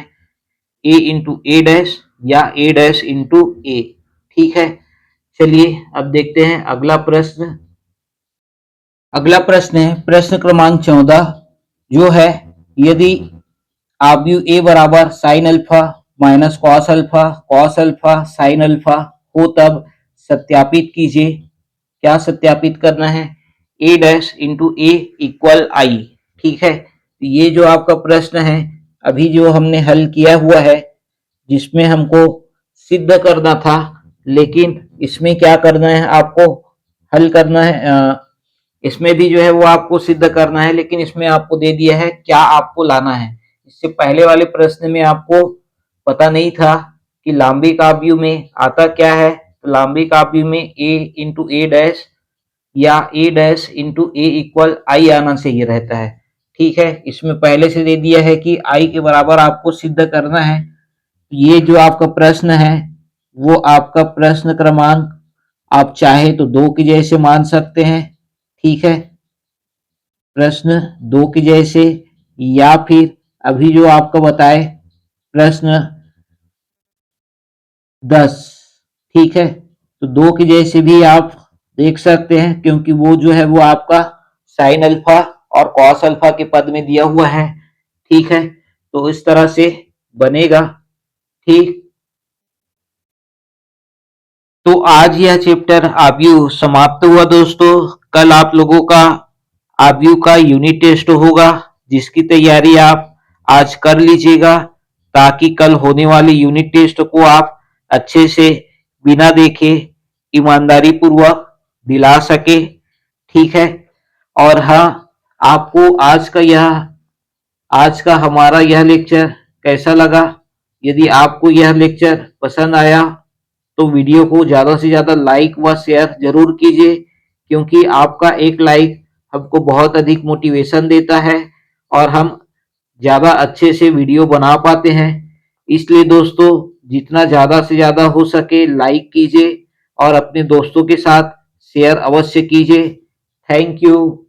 ए इंटू ए डैश या ए डैश इंटू ए। ठीक है, चलिए अब देखते हैं अगला प्रश्न। अगला प्रश्न है प्रश्न क्रमांक 14, जो है यदि आव्यूह ए बराबर sine alpha minus cos alpha sine alpha हो तब सत्यापित कीजिए। क्या सत्यापित करना है, ए डैश इंटू ए इक्वल आई। ठीक है, ये जो आपका प्रश्न है अभी जो हमने हल किया हुआ है, जिसमें हमको सिद्ध करना था, लेकिन इसमें क्या करना है आपको, हल करना है इसमें भी जो है वो आपको सिद्ध करना है, लेकिन इसमें आपको दे दिया है क्या आपको लाना है। इससे पहले वाले प्रश्न में आपको पता नहीं था कि लांबी काव्य में आता क्या है। तो लांबी काव्य में ए इंटू ए डैश या ए डैश इंटू ए इक्वल आई आना चाहिए रहता है। ठीक है, इसमें पहले से दे दिया है कि आई के बराबर आपको सिद्ध करना है। ये जो आपका प्रश्न है वो आपका प्रश्न क्रमांक आप चाहे तो 2 के जैसे मान सकते हैं। ठीक है, प्रश्न 2 के जैसे, या फिर अभी जो आपको बताए प्रश्न 10। ठीक है, तो 2 के जैसे भी आप देख सकते हैं, क्योंकि वो जो है वो आपका साइन अल्फा और कॉस अल्फा के पद में दिया हुआ है। ठीक है, तो इस तरह से बनेगा। ठीक, तो आज यह चैप्टर आव्यूह समाप्त हुआ दोस्तों। कल आप लोगों का आव्यूह का यूनिट टेस्ट होगा, जिसकी तैयारी आप आज कर लीजिएगा, ताकि कल होने वाले यूनिट टेस्ट को आप अच्छे से बिना देखे ईमानदारी पूर्वक दिला सके। ठीक है, और हाँ, आपको आज का हमारा यह लेक्चर कैसा लगा? यदि आपको यह लेक्चर पसंद आया तो वीडियो को ज़्यादा से ज़्यादा लाइक व शेयर जरूर कीजिए, क्योंकि आपका एक लाइक हमको बहुत अधिक मोटिवेशन देता है और हम ज़्यादा अच्छे से वीडियो बना पाते हैं। इसलिए दोस्तों, जितना ज़्यादा से ज़्यादा हो सके लाइक कीजिए और अपने दोस्तों के साथ शेयर अवश्य कीजिए। Thank you.